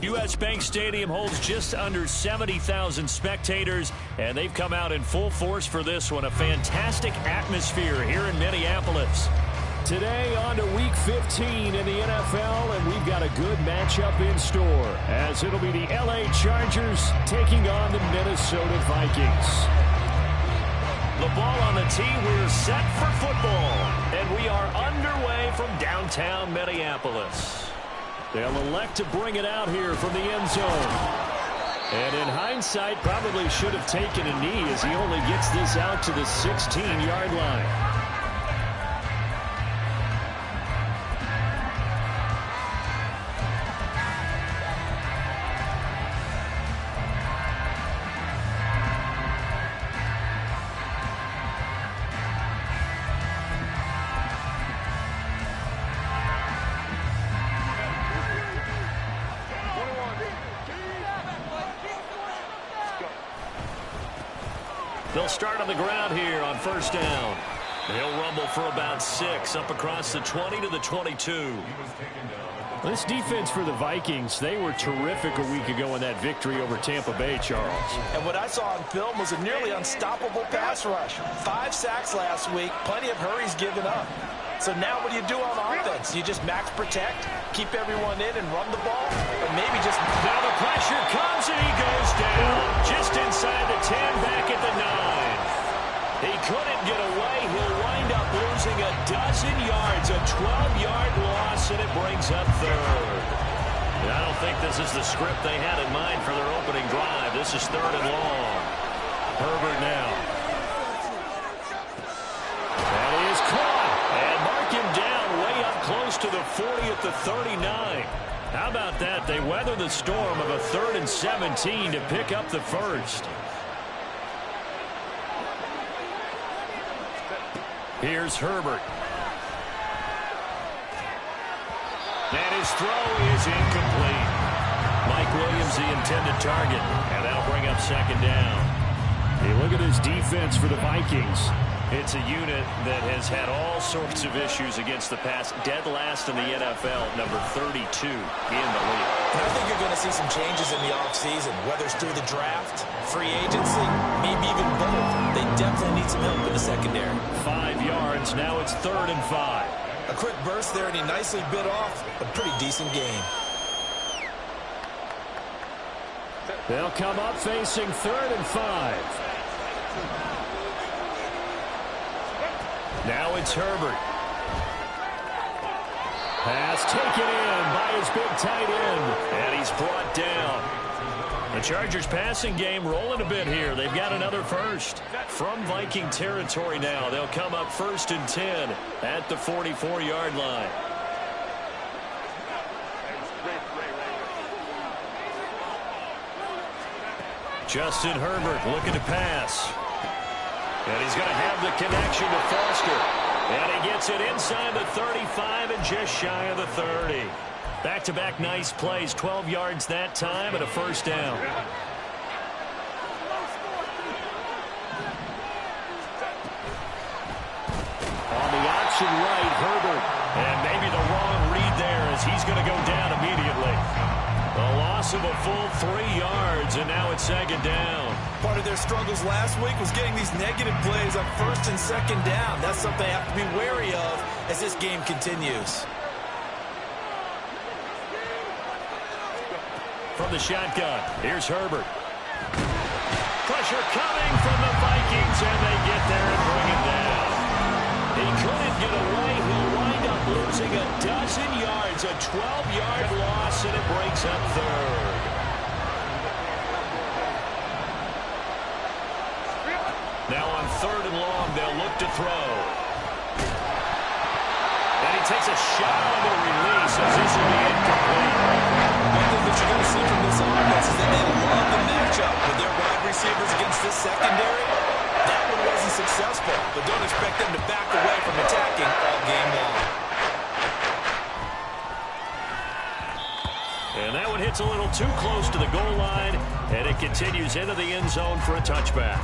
U.S. Bank Stadium holds just under 70,000 spectators, and they've come out in full force for this one. A fantastic atmosphere here in Minneapolis. Today on to Week 15 in the NFL, and we've got a good matchup in store, as it'll be the L.A. Chargers taking on the Minnesota Vikings. The ball on the tee, we're set for football, and we are underway from downtown Minneapolis. They'll elect to bring it out here from the end zone. And in hindsight, probably should have taken a knee as he only gets this out to the 16-yard line. They'll start on the ground here on first down. He'll rumble for about 6 up across the 20 to the 22. This defense for the Vikings, they were terrific a week ago in that victory over Tampa Bay, Charles. And what I saw on film was a nearly unstoppable pass rush. 5 sacks last week, plenty of hurries given up. So now what do you do on offense? You just max protect, keep everyone in and run the ball? Or maybe just... Now the pressure comes and he goes down just inside the 10, back at the 9. He couldn't get away. He'll wind up losing a dozen yards, a 12-yard loss, and it brings up third. And I don't think this is the script they had in mind for their opening drive. This is third and long. Herbert now. That is caught. And mark him down way up close to the 40 at the 39. How about that? They weather the storm of a 3rd and 17 to pick up the first. Here's Herbert. And his throw is incomplete. Mike Williams, the intended target. And that'll bring up second down. Hey, look at this defense for the Vikings. It's a unit that has had all sorts of issues against the pass. Dead last in the NFL, number 32 in the league. I think you're going to see some changes in the offseason, whether it's through the draft, free agency, maybe even both. They definitely need some help in the secondary. 5 yards. Now it's 3rd and 5. A quick burst there, and he nicely bit off a pretty decent gain. They'll come up facing 3rd and 5. Now it's Herbert. Pass taken in by his big tight end. And he's brought down. The Chargers passing game rolling a bit here. They've got another first. From Viking territory now. They'll come up 1st and 10 at the 44-yard line. Justin Herbert looking to pass. And he's going to have the connection to Foster. And he gets it inside the 35 and just shy of the 30. Back-to-back nice plays. 12 yards that time and a first down. On the option right, Herbert. And maybe the wrong read there as he's going to go down immediately. A loss of a full 3 yards, and now it's second down. Part of their struggles last week was getting these negative plays on 1st and 2nd down. That's something they have to be wary of as this game continues. From the shotgun, here's Herbert. Pressure coming from the Vikings, and they get there and bring it down. He couldn't get away. He'll wind up losing a dozen yards, a 12-yard loss, and it brings up third. Now on 3rd and long, they'll look to throw. And he takes a shot on the release as this will be incomplete. One thing that you're going to see from this offense is that they love the matchup with their wide receivers against this secondary. That one wasn't successful, but don't expect them to back away from attacking all game long. And that one hits a little too close to the goal line, and it continues into the end zone for a touchback.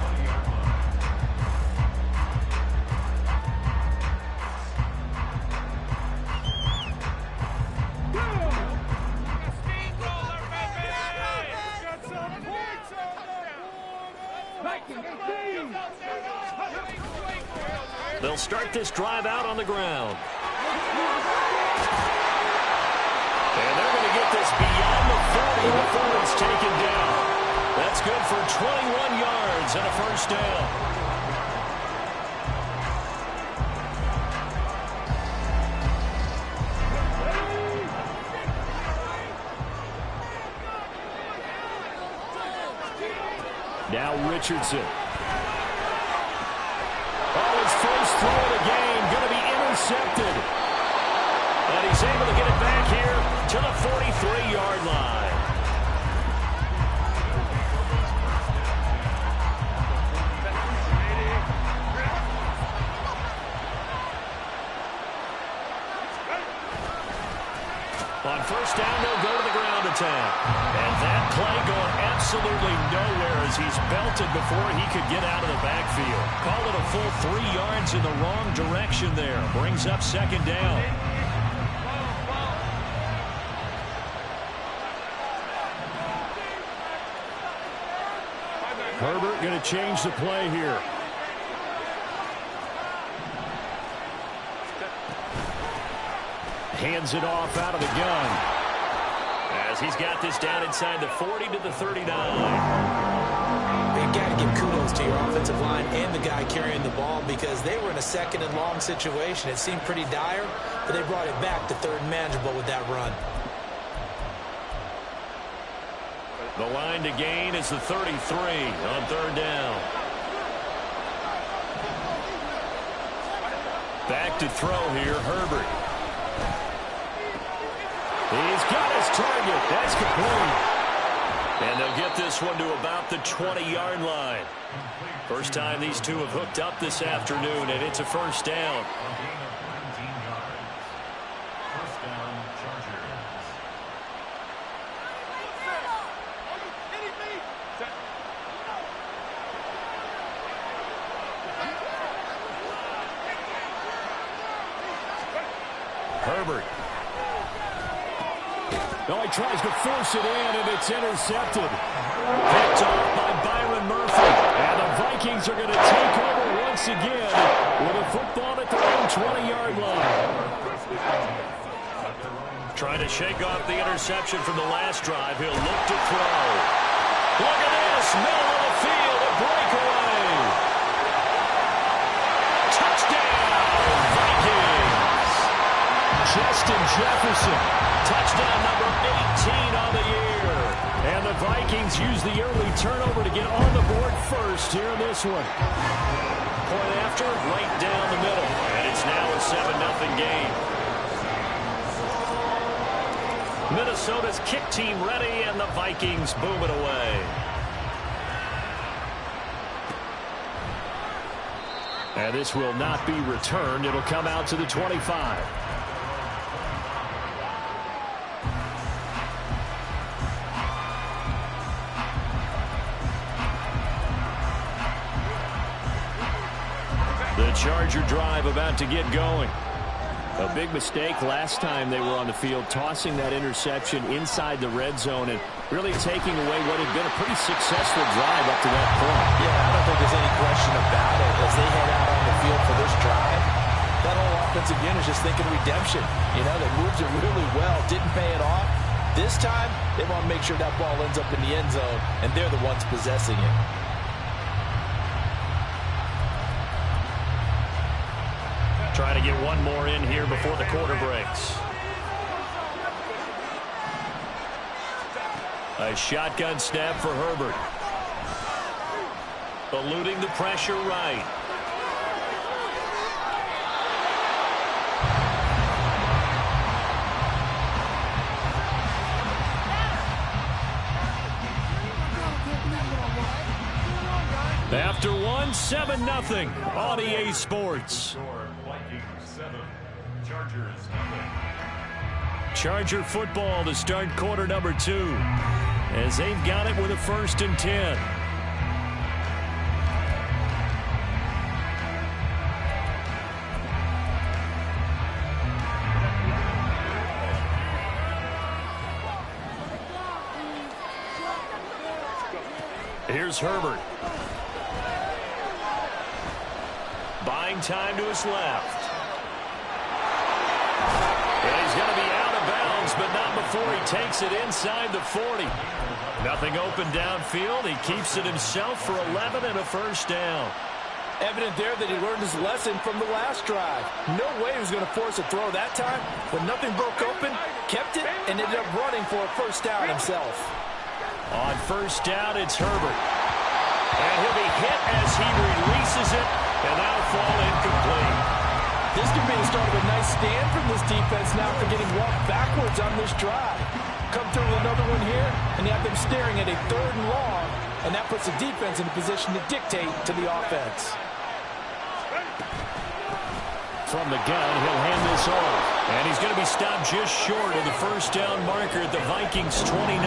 They'll start this drive out on the ground. And they're going to get this beyond the 40 before it's taken down. That's good for 21 yards and a first down. Now Richardson. Oh, his first throw of the game going to be intercepted. And he's able to get it back here to the 43-yard line. On first down, they'll go to the ground attack. And that play going absolutely nowhere as he's belted before he could get out of the backfield. Call it a full 3 yards in the wrong direction there. Brings up second down. Herbert going to change the play here. Hands it off out of the gun. As he's got this down inside the 40 to the 39. You got to give kudos to your offensive line and the guy carrying the ball because they were in a second and long situation. It seemed pretty dire, but they brought it back to third and manageable with that run. The line to gain is the 33 on third down. Back to throw here, Herbert. He's got his target. That's complete. And they'll get this one to about the 20-yard line. First time these two have hooked up this afternoon, and it's a first down. Herbert. No, he tries to force it in, and it's intercepted. Picked off by Byron Murphy. And the Vikings are going to take over once again with a football at their own 20-yard line. Trying to shake off the interception from the last drive. He'll look to throw. Look at this. Middle of the field. A breakaway. Touchdown, Vikings. Justin Jefferson. Touchdown number 18 on the year. And the Vikings use the early turnover to get on the board first here in this one. Point after, right down the middle. And it's now a 7-0 game. Minnesota's kick team ready, and the Vikings boom it away. And this will not be returned. It'll come out to the 25. The Charger drive about to get going. A big mistake last time they were on the field, tossing that interception inside the red zone and really taking away what had been a pretty successful drive up to that point. Yeah, I don't think there's any question about it. As they head out on the field for this drive, that whole offensive unit is just thinking redemption. You know, they moved it really well, didn't pay it off. This time, they want to make sure that ball ends up in the end zone, and they're the ones possessing it. Trying to get one more in here before the quarter breaks. A shotgun snap for Herbert. Eluding the pressure right. After one, 7-0 on EA Sports. Charger football to start quarter number 2 as they've got it with a 1st and 10. Here's Herbert. Buying some time to his left. And he's going to be out of bounds, but not before he takes it inside the 40. Nothing open downfield. He keeps it himself for 11 and a first down. Evident there that he learned his lesson from the last drive. No way he was going to force a throw that time. When nothing broke open, kept it, and ended up running for a first down himself. On first down, it's Herbert. And he'll be hit as he releases it, and that'll fall incomplete. This could be the start of a nice stand from this defense now for getting walked backwards on this drive. Come through with another one here, and you have them staring at a 3rd and long, and that puts the defense in a position to dictate to the offense. From the gun, he'll hand this off. And he's going to be stopped just short of the first down marker at the Vikings 29.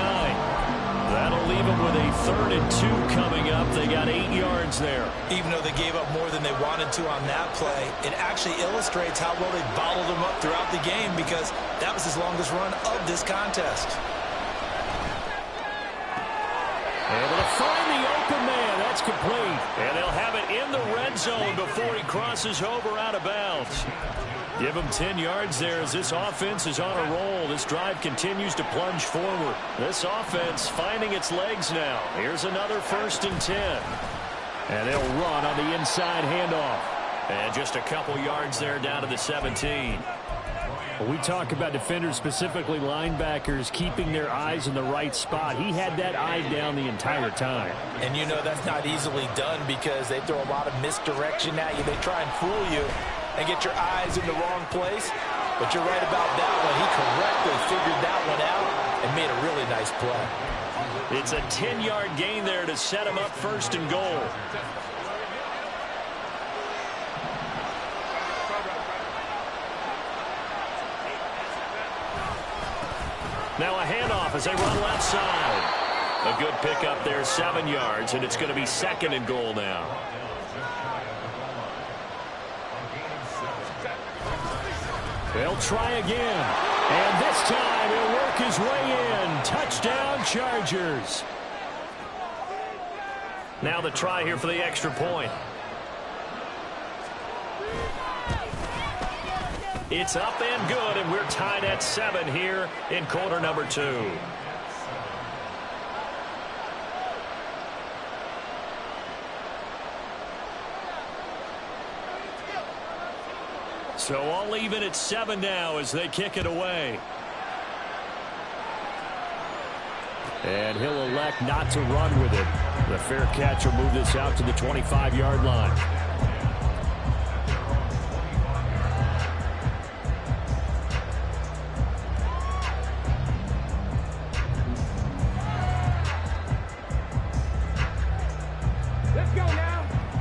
That'll leave them with a 3rd and 2 coming up. They got 8 yards there. Even though they gave up more than they wanted to on that play, it actually illustrates how well they bottled them up throughout the game because that was his longest run of this contest. Able to find the open man. That's complete. And they'll have it in the red zone before he crosses over out of bounds. Give him 10 yards there as this offense is on a roll. This drive continues to plunge forward. This offense finding its legs now. Here's another 1st and 10. And they'll run on the inside handoff. And just a couple yards there down to the 17. We talk about defenders, specifically linebackers, keeping their eyes in the right spot. He had that eye down the entire time. And you know that's not easily done because they throw a lot of misdirection at you. They try and fool you and get your eyes in the wrong place. But you're right about that one. He correctly figured that one out and made a really nice play. It's a 10-yard gain there to set him up 1st and goal. Now a handoff as they run left side. A good pickup there, 7 yards, and it's going to be 2nd and goal now. They'll try again. And this time he'll work his way in. Touchdown, Chargers. Now the try here for the extra point. It's up and good, and we're tied at 7 here in quarter number 2. So all even at 7 now as they kick it away. And he'll elect not to run with it. The fair catch will move this out to the 25-yard line.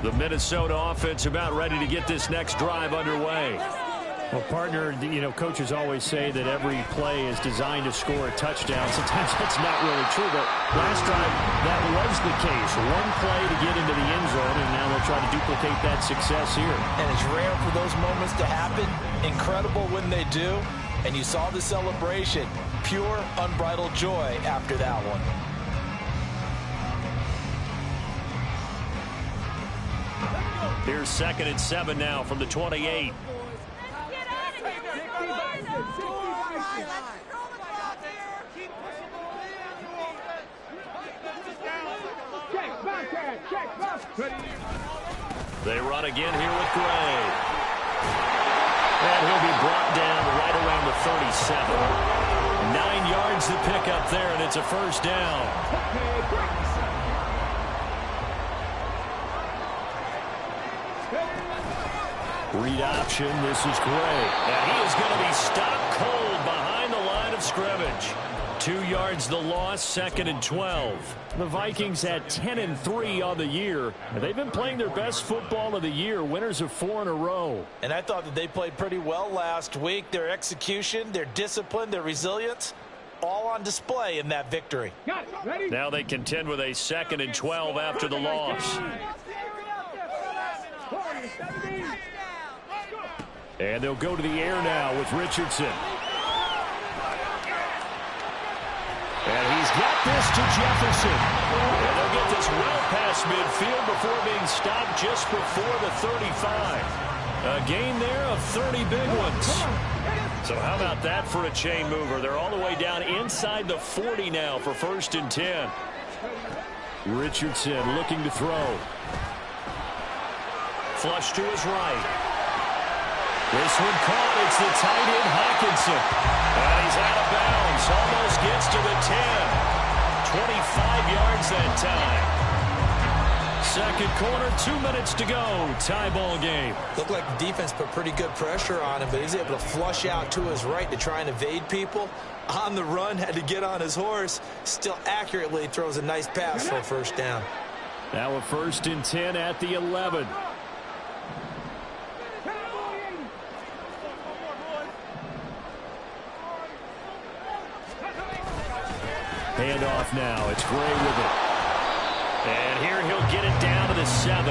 The Minnesota offense about ready to get this next drive underway. Well, partner, you know, coaches always say that every play is designed to score a touchdown. Sometimes that's not really true, but last drive, that was the case. One play to get into the end zone, and now they'll try to duplicate that success here. And it's rare for those moments to happen. Incredible when they do. And you saw the celebration. Pure, unbridled joy after that one. Here's 2nd and 7 now from the 28. They run again here with Gray. And he'll be brought down right around the 37. 9 yards to pick up there, and it's a first down. Read option. This is Gray. And he is going to be stopped cold behind the line of scrimmage. 2 yards the loss, 2nd and 12. The Vikings had 10-3 on the year. They've been playing their best football of the year, winners of 4 in a row. And I thought that they played pretty well last week. Their execution, their discipline, their resilience, all on display in that victory. Now they contend with a 2nd and 12 after the loss. And they'll go to the air now with Richardson. And he's got this to Jefferson. And they'll get this well past midfield before being stopped just before the 35. A gain there of 30 big ones. So how about that for a chain mover? They're all the way down inside the 40 now for 1st and 10. Richardson looking to throw. Flush to his right. This one caught. It's the tight end, Hawkinson. And he's out of bounds. Almost gets to the 10. 25 yards that time. Second quarter, 2 minutes to go. Tie ball game. Looked like the defense put pretty good pressure on him, but he's able to flush out to his right to try and evade people. On the run, had to get on his horse. Still accurately throws a nice pass for a first down. Now a 1st and 10 at the 11. Handoff now. It's Gray with it. And here he'll get it down to the 7.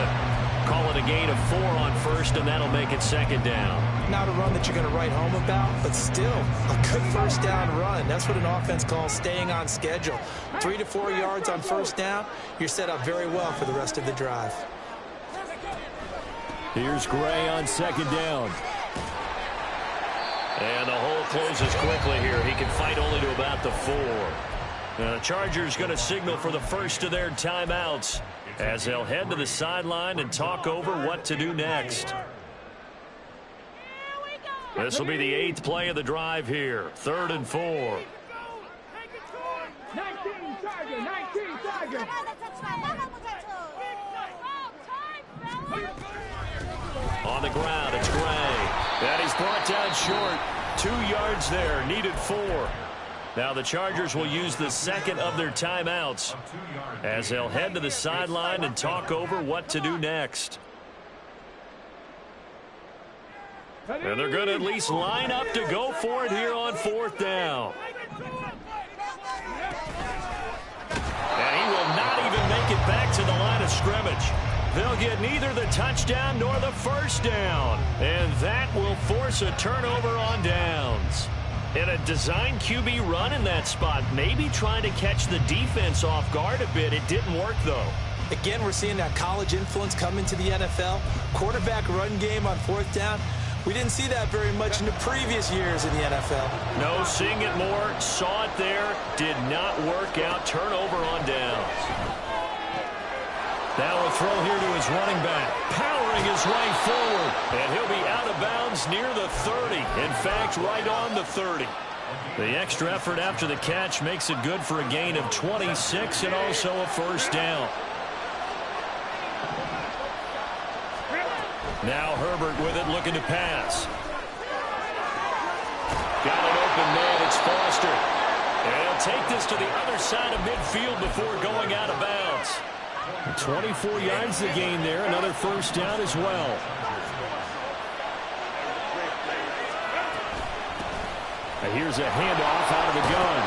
Call it a gain of 4 on 1st, and that'll make it 2nd down. Not a run that you're going to write home about, but still a good first down run. That's what an offense calls staying on schedule. 3 to 4 yards on first down. You're set up very well for the rest of the drive. Here's Gray on 2nd down. And the hole closes quickly here. He can fight only to about the 4. The Chargers going to signal for the first of their timeouts as they'll head to the sideline and talk over what to do next. This will be the 8th play of the drive here. 3rd and 4. 19 Charger. On the ground, it's Gray. And he's brought down short. 2 yards there, needed 4. Now the Chargers will use the 2nd of their timeouts as they'll head to the sideline and talk over what to do next. And they're going to at least line up to go for it here on 4th down. And he will not even make it back to the line of scrimmage. They'll get neither the touchdown nor the first down. And that will force a turnover on downs. In a design QB run in that spot, maybe trying to catch the defense off guard a bit. It didn't work, though. Again, we're seeing that college influence come into the NFL. Quarterback run game on 4th down. We didn't see that very much in the previous years in the NFL. No, seeing it more, saw it there, did not work out. Turnover on downs. Now a throw here to his running back, powering his way forward, and he'll be out of bounds near the 30. In fact, right on the 30. The extra effort after the catch makes it good for a gain of 26 and also a first down. Now Herbert with it, looking to pass. Got an open man, it's Foster. And he'll take this to the other side of midfield before going out of bounds. 24 yards to gain there, another first down as well. And here's a handoff out of the gun.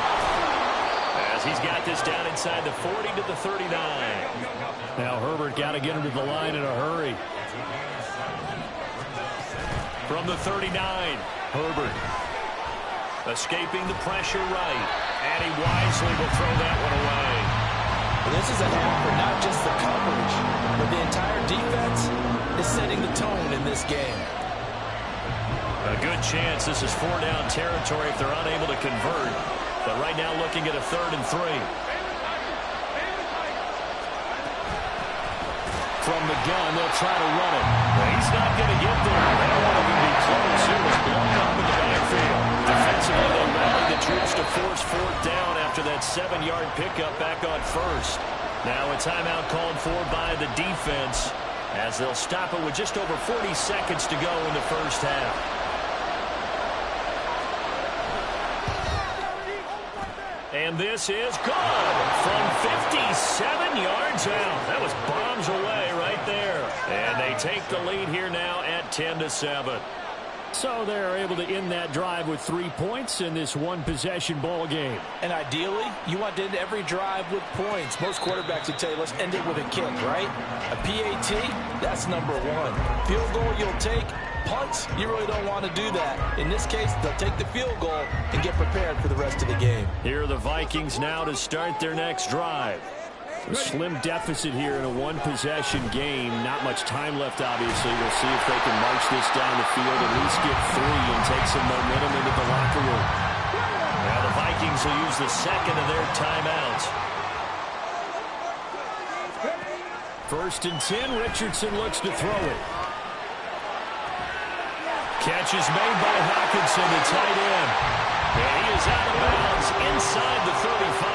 As he's got this down inside the 40 to the 39. Now Herbert got to get him to the line in a hurry. From the 39, Herbert escaping the pressure right. And he wisely will throw that one away. This is a half for not just the coverage, but the entire defense is setting the tone in this game. A good chance this is 4-down territory if they're unable to convert. But right now looking at a 3rd and 3. From the gun, they'll try to run it. But he's not going to get there. They don't want to even be close. It was blown up in the backfield. Defensively, they rallied the troops to force 4th down after that 7-yard pickup back on 1st. Now a timeout called for by the defense as they'll stop it with just over 40 seconds to go in the first half. And this is good from 57 yards out. That was bombs away right there. And they take the lead here now at 10-7. So they're able to end that drive with 3 points in this one-possession ball game. And ideally, you want to end every drive with points. Most quarterbacks would tell you, let's end it with a kick, right? A PAT, that's number 1. Field goal you'll take. Punts, you really don't want to do that. In this case, they'll take the field goal and get prepared for the rest of the game. Here are the Vikings now to start their next drive. A slim deficit here in a one-possession game. Not much time left, obviously. We'll see if they can march this down the field, at least get 3 and take some momentum into the locker room. Now the Vikings will use the second of their timeouts. 1st and 10. Richardson looks to throw it. Catch is made by Hawkinson, the tight end. And he is out of bounds inside the 35.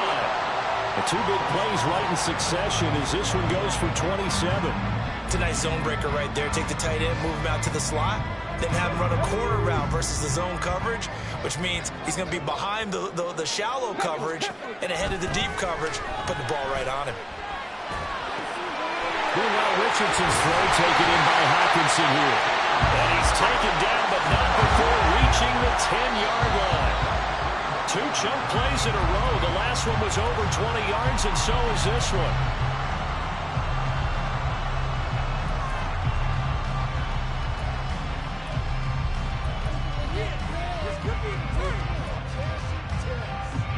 The 2 big plays right in succession as this one goes for 27. It's a nice zone breaker right there. Take the tight end, move him out to the slot, then have him run a corner route versus the zone coverage, which means he's going to be behind the shallow coverage and ahead of the deep coverage. Put the ball right on him. Meanwhile, Richardson's throw taken in by Hawkinson here. And he's taken down, but not before reaching the 10-yard line. 2 chunk plays in a row. The last one was over 20 yards, and so is this one.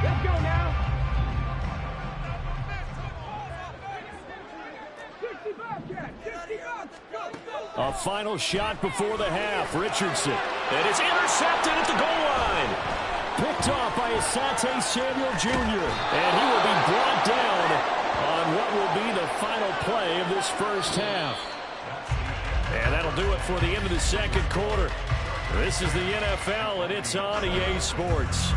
Let's go now. 65 catch. 65. Go. A final shot before the half. Richardson. And it's intercepted at the goal line. Picked off by Asante Samuel Jr. And he will be brought down on what will be the final play of this first half. And that'll do it for the end of the second quarter. This is the NFL, and it's on EA Sports.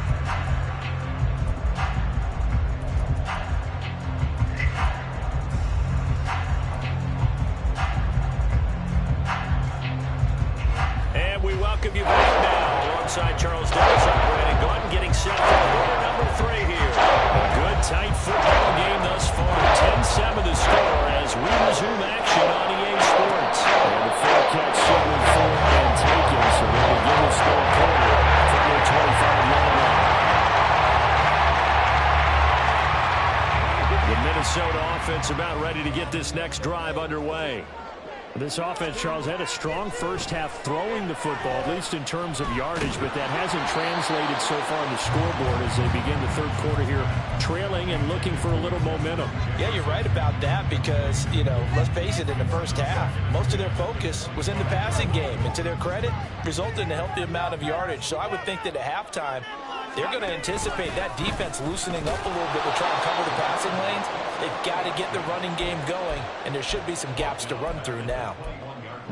And we welcome you back now alongside Charles Davis and Brandon Gordon getting set for quarter number 3 here. A good, tight football game thus far. 10-7 the score as we resume action on EA Sports. And the fair catch signaled for and taken, so they'll begin this third quarter from their 25-yard line. The Minnesota offense about ready to get this next drive underway. This offense, Charles, had a strong first half throwing the football, at least in terms of yardage, but that hasn't translated so far on the scoreboard as they begin the third quarter here, trailing and looking for a little momentum. Yeah, you're right about that because, let's face it, in the first half, most of their focus was in the passing game. And to their credit, resulted in a healthy amount of yardage. So I would think that at halftime, they're going to anticipate that defense loosening up a little bit to try and cover the passing lanes. They've got to get the running game going, and there should be some gaps to run through now.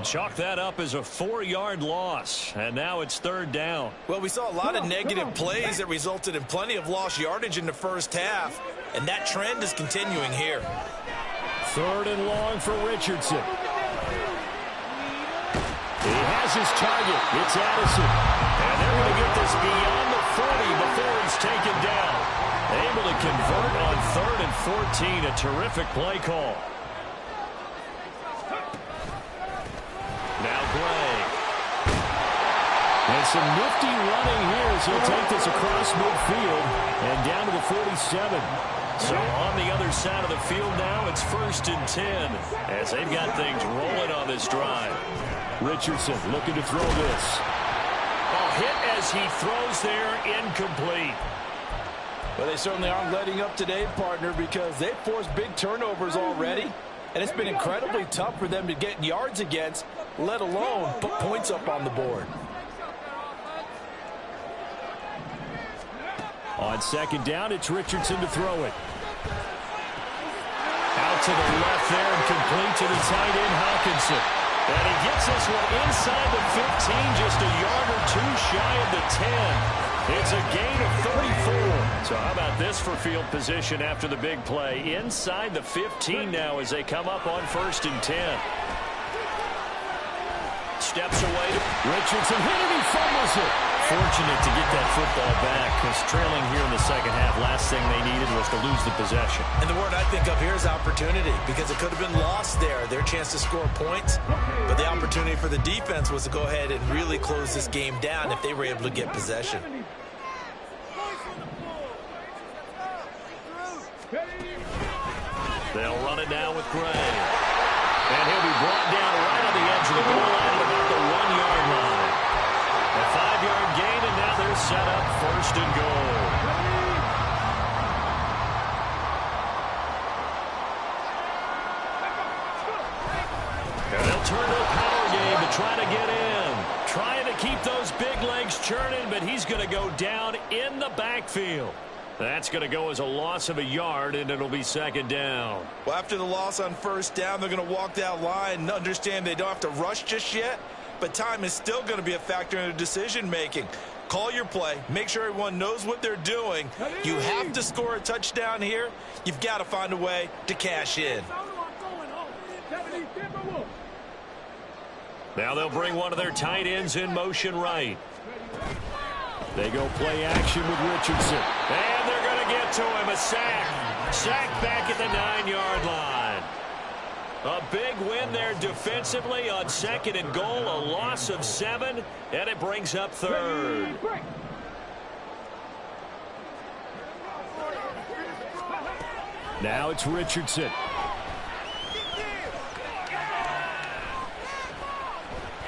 Chalk that up as a 4-yard loss, and now it's 3rd down. Well, we saw a lot of negative plays that resulted in plenty of lost yardage in the first half, and that trend is continuing here. 3rd and long for Richardson. He has his target. It's Addison. And they're going to get this beyond the 40 before he's taken down. Able to convert on 3rd and 14. A terrific play call. Now Gray. And some nifty running here as he'll take this across midfield and down to the 47. So on the other side of the field now, it's 1st and 10 as they've got things rolling on this drive. Richardson looking to throw this. A hit as he throws there, incomplete. Well, they certainly aren't letting up today, partner, because they've forced big turnovers already, and it's been incredibly tough for them to get yards against, let alone put points up on the board. On 2nd down, it's Richardson to throw it. Out to the left there and complete to the tight end, Hawkinson. And he gets this one inside the 15, just a yard or 2 shy of the 10. It's a gain of 34. So how about this for field position after the big play? Inside the 15 now as they come up on 1st and 10. Steps away to Richardson hit it, he fumbles it. Fortunate to get that football back because trailing here in the second half, last thing they needed was to lose the possession. And the word I think of here is opportunity because it could have been lost there, their chance to score points. But the opportunity for the defense was to go ahead and really close this game down if they were able to get possession. They'll run it now with Gray. And he'll be brought down right on the edge of the goal line at about the 1-yard line. A 5-yard gain, and now they're set up 1st and goal. to keep those big legs churning, but he's going to go down in the backfield. That's going to go as a loss of a yard, and it'll be second down. Well, after the loss on first down, they're going to walk that line and understand they don't have to rush just yet, but time is still going to be a factor in their decision-making. Call your play. Make sure everyone knows what they're doing. You have to score a touchdown here. You've got to find a way to cash in. Now they'll bring one of their tight ends in motion right. They go play action with Richardson. And they're going to get to him. A sack. Sack back at the 9-yard line. A big win there defensively on second and goal. A loss of 7. And it brings up third. Now it's Richardson.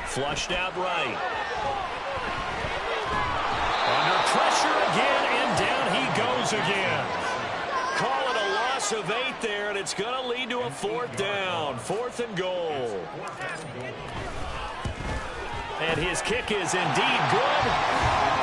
Flushed out right. Under pressure again, and down he goes again. Call it a loss of 8 there, and it's going to lead to a 4th down. 4th and goal. And his kick is indeed good.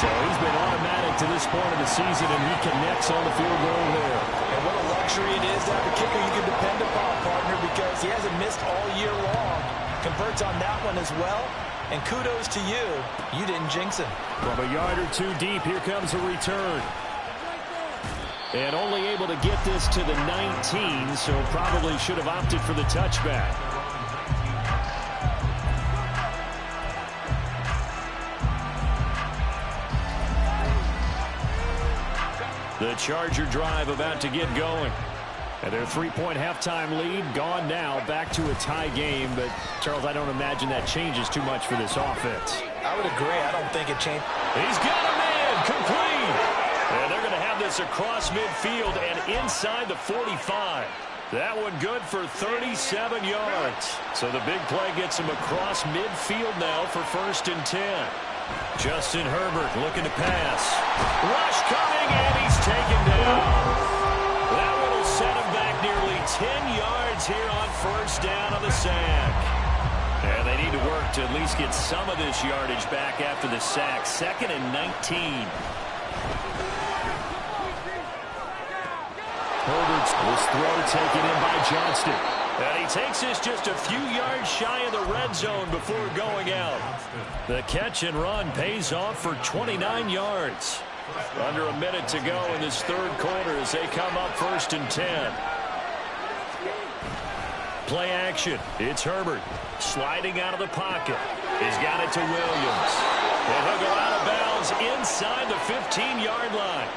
So he's been automatic to this point of the season, and he connects on the field goal there. And what a luxury it is to have a kicker you can depend upon, partner, because he hasn't missed all year long. Converts on that one as well. And kudos to you. You didn't jinx him. From a yard or 2 deep, here comes a return. And only able to get this to the 19, so probably should have opted for the touchback. The Charger drive about to get going. And their 3-point halftime lead gone now, back to a tie game. But, Charles, I don't imagine that changes too much for this offense. I would agree. I don't think it changed. He's got a man, complete. And they're going to have this across midfield and inside the 45. That one good for 37 yards. So the big play gets him across midfield now for 1st and 10. Justin Herbert looking to pass. Rush coming, and he's taken down. That one will set him back nearly 10 yards here on 1st down on the sack. And they need to work to at least get some of this yardage back after the sack. 2nd and 19. Herbert's this throw taken in by Johnston. And he takes this just a few yards shy of the red zone before going out. The catch and run pays off for 29 yards. Under a minute to go in this 3rd quarter as they come up 1st and 10. Play action. It's Herbert sliding out of the pocket. He's got it to Williams. And he'll go out of bounds inside the 15-yard line.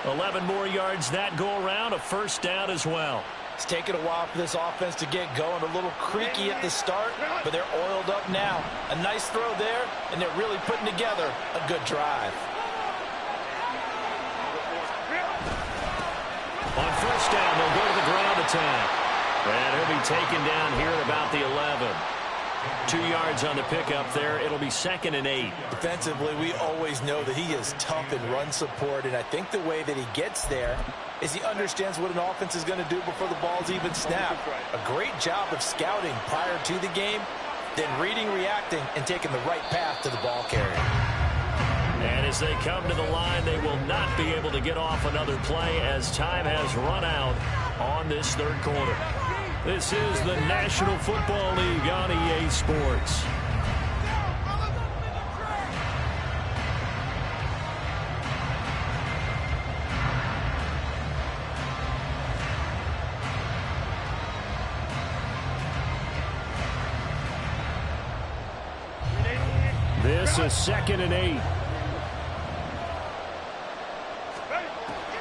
11 more yards that go around, a 1st down as well. It's taken a while for this offense to get going. A little creaky at the start, but they're oiled up now. A nice throw there, and they're really putting together a good drive. On 1st down, they'll go to the ground attack. And he'll be taken down here at about the 11. 2 yards on the pickup there. It'll be 2nd and 8. Defensively, we always know that he is tough in run support, and I think the way that he gets there is he understands what an offense is going to do before the ball's even snapped. A great job of scouting prior to the game, then reading, reacting, and taking the right path to the ball carrier. And as they come to the line, they will not be able to get off another play as time has run out on this 3rd quarter. This is the National Football League on EA Sports. This is 2nd and 8.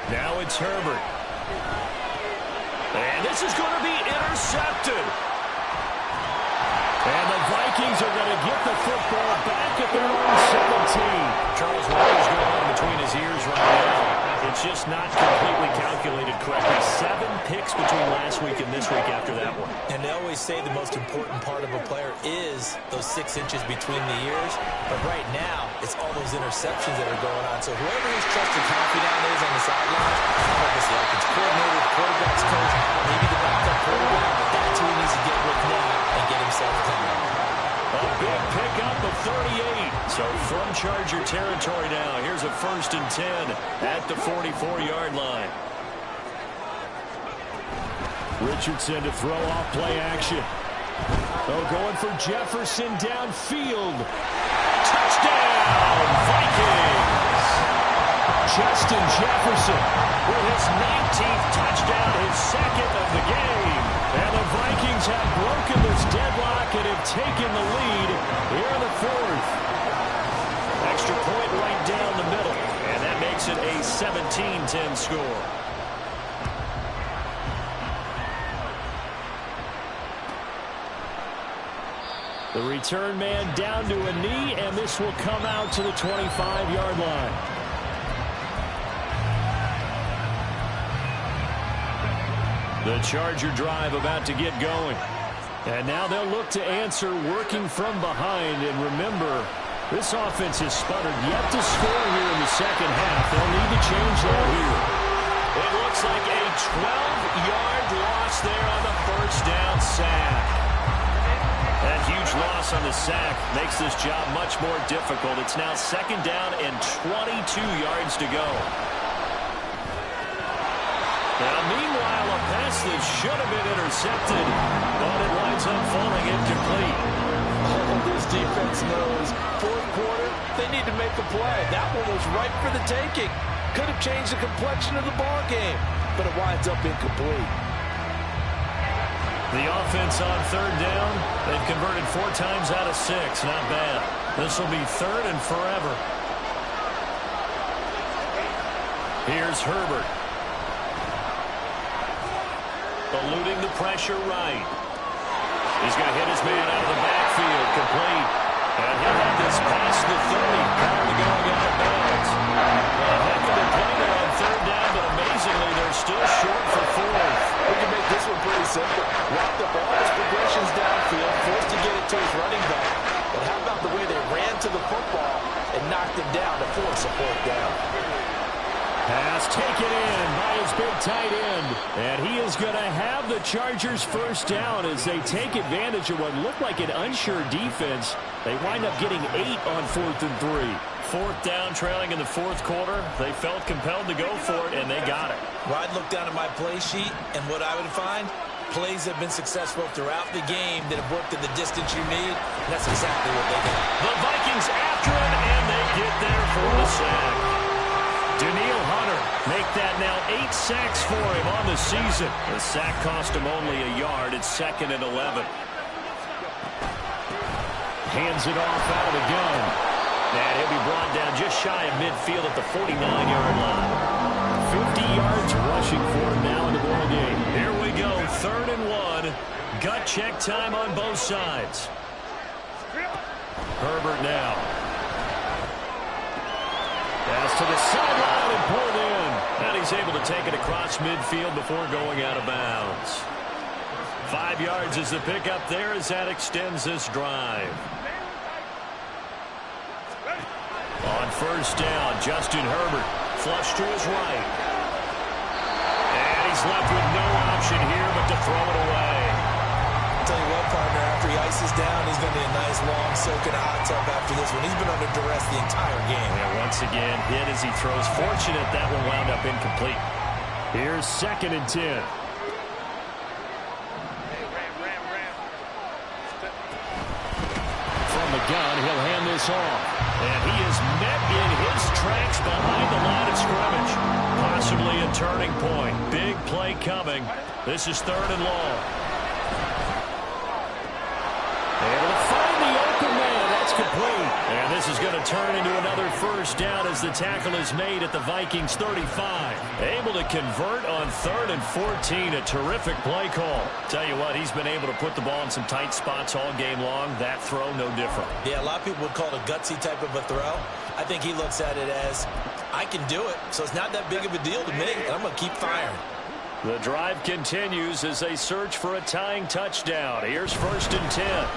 Now it's Herbert. And this is going to be intercepted. And the Vikings are going to get the football back at their own 17. Charles Walker's going on between his ears right now. It's just not completely calculated correctly. 7 picks between last week and this week after that one. And they always say the most important part of a player is those 6 inches between the ears. But right now, it's all those interceptions that are going on. So whoever his trusted confidant is on the sidelines, like this Vikings coordinator, the quarterback's coach, maybe the backup quarterback, that's who he needs to get with now and get himself coming. A big pickup of 38. So from Charger territory now, here's a 1st and 10 at the 44-yard line. Richardson to throw off play action. Oh, going for Jefferson downfield. Touchdown, Vikings! Justin Jefferson with his 19th touchdown, his 2nd of the game. And the Vikings have broken this deadlock and have taken the lead here in the 4th. Extra point right down the middle, and that makes it a 17-10 score. The return man down to a knee, and this will come out to the 25-yard line. The Charger drive about to get going. And now they'll look to answer working from behind. And remember, this offense has sputtered yet to score here in the second half. They'll need to change that here. It looks like a 12-yard loss there on the first down sack. That huge loss on the sack makes this job much more difficult. It's now 2nd down and 22 yards to go. Now, meanwhile, a pass that should have been intercepted, but it winds up falling incomplete. Oh, this defense knows. 4th quarter, they need to make a play. That one was right for the taking. Could have changed the complexion of the ball game, but it winds up incomplete. The offense on 3rd down, they've converted 4 times out of 6. Not bad. This will be 3rd and forever. Here's Herbert. Eluding the pressure right. He's going to hit his man out of the backfield. Complete. And he'll have this past the 30. Probably going out of bounds. A heck of a play there on 3rd down, but amazingly, they're still short for 4th. We can make this one pretty simple. Walk the ball, his progressions downfield, forced to get it to his running back. But how about the way they ran to the football and knocked him down to force a 4th down? Pass taken in by his big tight end. And he is going to have the Chargers' 1st down as they take advantage of what looked like an unsure defense. They wind up getting 8 on 4th and 3. 4th down, trailing in the 4th quarter. They felt compelled to go for it, and they got it. Well, I'd look down at my play sheet, and what I would find, plays have been successful throughout the game that have worked in the distance you need. And that's exactly what they did. The Vikings after him, and they get there for the sack. Daniil Hunter make that now 8 sacks for him on the season. The sack cost him only a yard. It's 2nd and 11. Hands it off out of the gun. And he'll be brought down just shy of midfield at the 49-yard line. 50 yards rushing for him now in the ball game. Here we go, 3rd and 1. Gut check time on both sides. Herbert now. Pass to the sideline and pulled in. And he's able to take it across midfield before going out of bounds. 5 yards is the pickup there as that extends this drive. On 1st down, Justin Herbert flush to his right. And he's left with no option here but to throw it away. I'll tell you what, partner, after he ices down, he's going to be a nice long soak in a hot tub after this one. He's been under duress the entire game. And once again, hit as he throws. Fortunate that one wound up incomplete. Here's 2nd and 10. From the gun, he'll hand this off. And he is met in his tracks behind the line of scrimmage. Possibly a turning point. Big play coming. This is 3rd and long. Able to find the open man. That's complete. And this is going to turn into another 1st down as the tackle is made at the Vikings 35. Able to convert on 3rd and 14. A terrific play call. Tell you what, he's been able to put the ball in some tight spots all game long. That throw, no different. Yeah, a lot of people would call it a gutsy type of a throw. I think he looks at it as, I can do it, so it's not that big of a deal to me, and I'm going to keep firing. The drive continues as they search for a tying touchdown. Here's 1st and 10.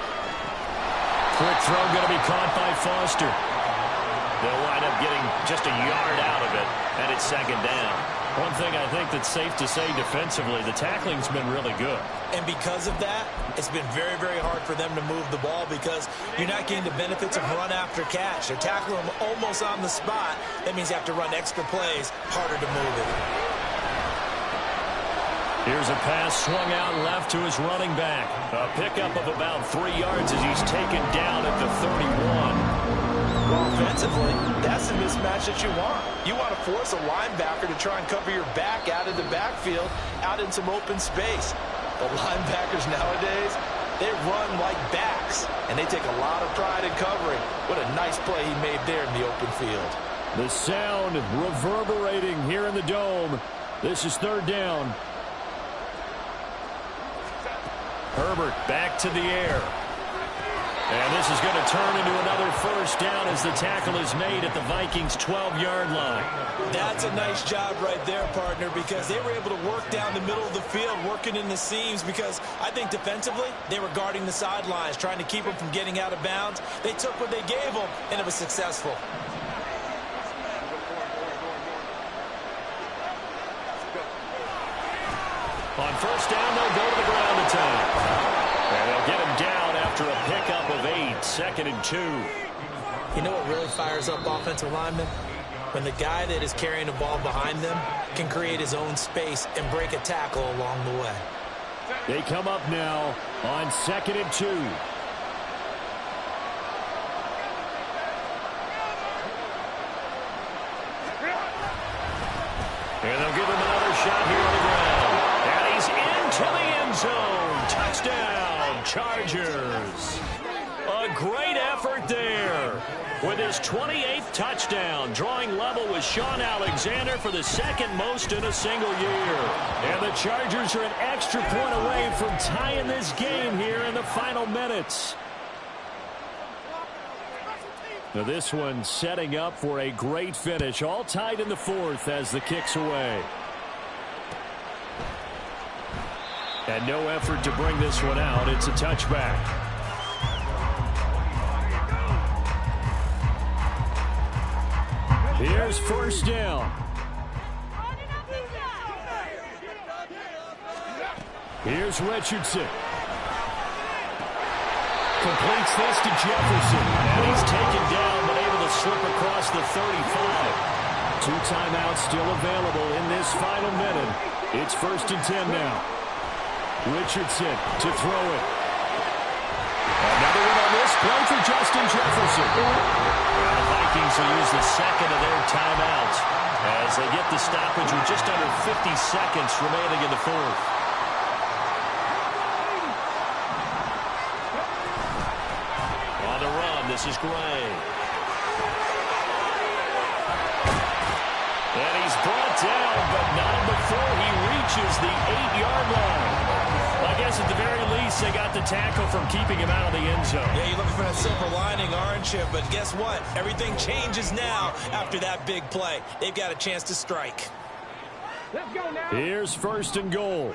Quick throw going to be caught by Foster. They'll wind up getting just a yard out of it, and it's 2nd down. One thing I think that's safe to say defensively, the tackling's been really good. And because of that, it's been very, very hard for them to move the ball because you're not getting the benefits of run after catch. They're tackling them almost on the spot. That means you have to run extra plays, harder to move it. Here's a pass swung out left to his running back. A pickup of about 3 yards as he's taken down at the 31. Offensively, that's the mismatch that you want. You want to force a linebacker to try and cover your back out of the backfield, out in some open space. The linebackers nowadays, they run like backs, and they take a lot of pride in covering. What a nice play he made there in the open field. The sound reverberating here in the dome. This is 3rd down. Herbert back to the air. And this is going to turn into another 1st down as the tackle is made at the Vikings' 12-yard line. That's a nice job right there, partner, because they were able to work down the middle of the field, working in the seams, because I think defensively they were guarding the sidelines, trying to keep them from getting out of bounds. They took what they gave them, and it was successful. On 1st down, they'll go to the ground attack. And they'll get him down after a pickup of 8, 2nd and 2. You know what really fires up offensive linemen? When the guy that is carrying the ball behind them can create his own space and break a tackle along the way. They come up now on 2nd and 2. And they'll give him another shot here on the ground. And he's into the end zone. Touchdown, Chargers. A great effort there. With his 28th touchdown, drawing level with Sean Alexander for the 2nd most in a single year. And the Chargers are an extra point away from tying this game here in the final minutes. Now this one setting up for a great finish, all tied in the 4th as the kick's away. And no effort to bring this one out. It's a touchback. Here's 1st down. Here's Richardson. Completes this to Jefferson. And he's taken down, but able to slip across the 35. 2 timeouts still available in this final minute. It's 1st and 10 now. Richardson to throw it. Another one on this play for Justin Jefferson. And the Vikings will use the 2nd of their timeouts as they get the stoppage with just under 50 seconds remaining in the 4th. On the run, this is Gray. And he's brought down, but not before he reaches the 8-yard line. I guess at the very least, they got the tackle from keeping him out of the end zone. Yeah, you're looking for that silver lining, aren't you? But guess what? Everything changes now after that big play. They've got a chance to strike. Let's go now. Here's 1st and goal.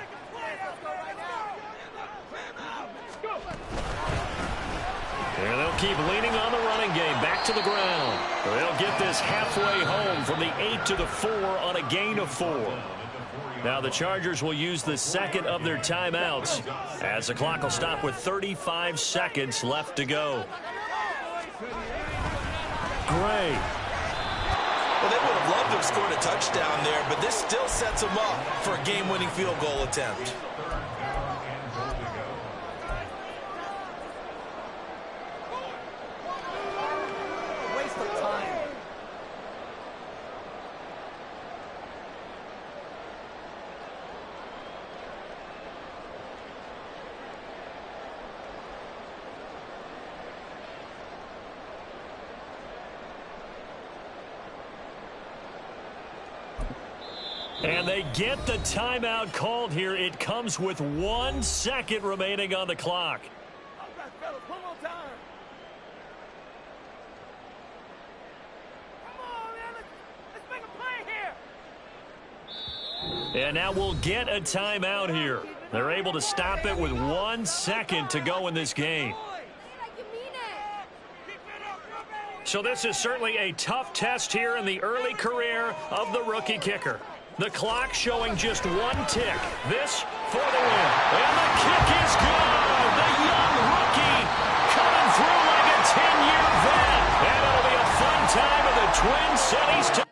And they'll keep leaning on the running game. Back to the ground. They'll get this halfway home from the 8 to the 4 on a gain of 4. Now the Chargers will use the 2nd of their timeouts as the clock will stop with 35 seconds left to go. Gray. Well, they would have loved to have scored a touchdown there, but this still sets them up for a game-winning field goal attempt. Waste of time. And they get the timeout called here. It comes with 1 second remaining on the clock. All right, fellas, one more time. Come on, man. Let's make a play here. And now we'll get a timeout here. They're able to stop it with 1 second to go in this game. So this is certainly a tough test here in the early career of the rookie kicker. The clock showing just one tick. This for the win. And the kick is good. The young rookie coming through like a 10-year vet. And it'll be a fun time of the Twin Cities.